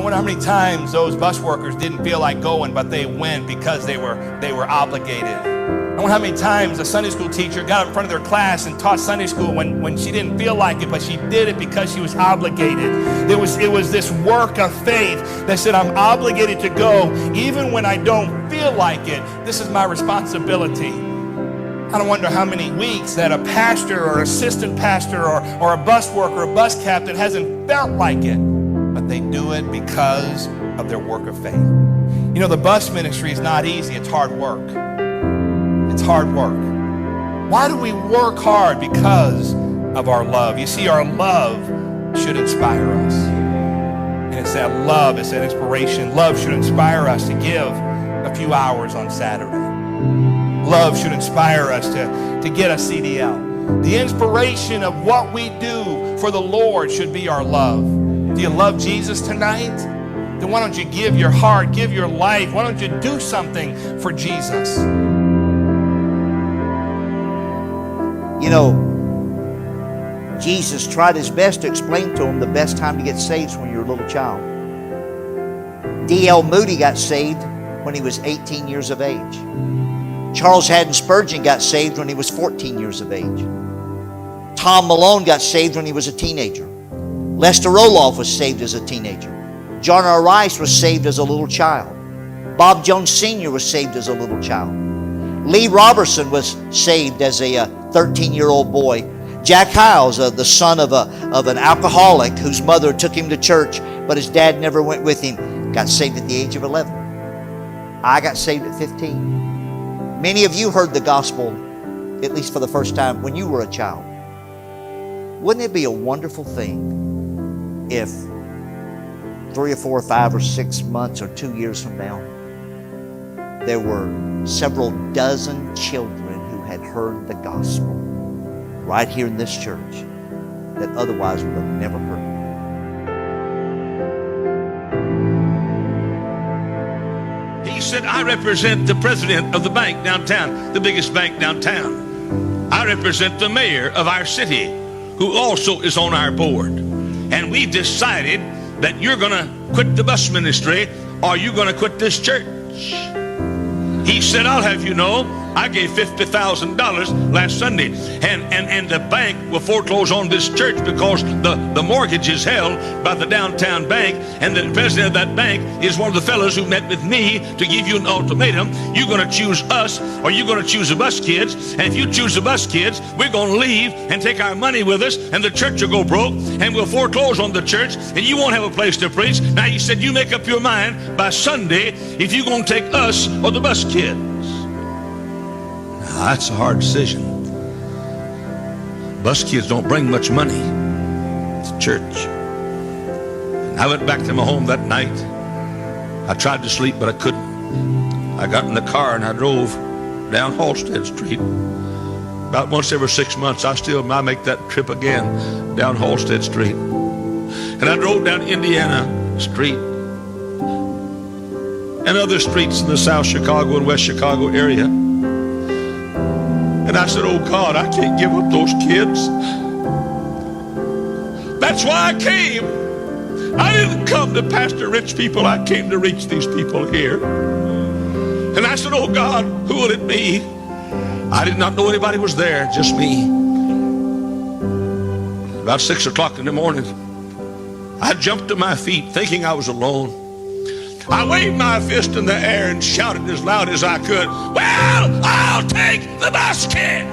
wonder how many times those bus workers didn't feel like going, but they went because they were obligated. I wonder how many times a Sunday school teacher got up in front of their class and taught Sunday school when she didn't feel like it, but she did it because she was obligated. It was this work of faith that said, I'm obligated to go even when I don't feel like it. This is my responsibility. I don't wonder how many weeks that a pastor or assistant pastor or a bus worker or a bus captain hasn't felt like it, but they do it because of their work of faith. You know, the bus ministry is not easy. It's hard work. It's hard work. Why do we work hard? Because of our love. You see, our love should inspire us. And it's that love, it's that inspiration. Love should inspire us to give a few hours on Saturday. Love should inspire us to get a CDL. The inspiration of what we do for the Lord should be our love. Do you love Jesus tonight? Then why don't you give your heart, give your life? Why don't you do something for Jesus? You know, Jesus tried his best to explain to him the best time to get saved is when you're a little child. D.L. Moody got saved when he was 18 years of age. Charles Haddon Spurgeon got saved when he was 14 years of age. Tom Malone got saved when he was a teenager. Lester Roloff was saved as a teenager. John R. Rice was saved as a little child. Bob Jones Sr. was saved as a little child. Lee Robertson was saved as a 13-year-old boy. Jack Hiles, the son of an alcoholic whose mother took him to church, but his dad never went with him, got saved at the age of 11. I got saved at 15. Many of you heard the gospel, at least for the first time, when you were a child. Wouldn't it be a wonderful thing if 3 or 4 or 5 or 6 months or 2 years from now, there were several dozen children who had heard the gospel right here in this church that otherwise would have never heard it. He said, I represent the president of the bank downtown, the biggest bank downtown. I represent the mayor of our city, who also is on our board. And we've decided that you're going to quit the bus ministry or you're going to quit this church. He said, I'll have you know, I gave $50,000 last Sunday, and the bank will foreclose on this church because the mortgage is held by the downtown bank, and the president of that bank is one of the fellows who met with me to give you an ultimatum. You're going to choose us or you're going to choose the bus kids, and if you choose the bus kids, we're going to leave and take our money with us, and the church will go broke, and we'll foreclose on the church, and you won't have a place to preach. Now, he said, you make up your mind by Sunday if you're going to take us or the bus kids. Now, that's a hard decision. Bus kids don't bring much money to church. And I went back to my home that night. I tried to sleep, but I couldn't. I got in the car and I drove down Halstead Street. About once every 6 months, I make that trip again down Halstead Street. And I drove down Indiana Street and other streets in the South Chicago and West Chicago area. And I said, oh God, I can't give up those kids. That's why I came. I didn't come to pastor rich people. I came to reach these people here. And I said, oh God, who will it be? I did not know anybody was there, just me. About 6 o'clock in the morning, I jumped to my feet thinking I was alone. I waved my fist in the air and shouted as loud as I could, well, I'll take the bus kids.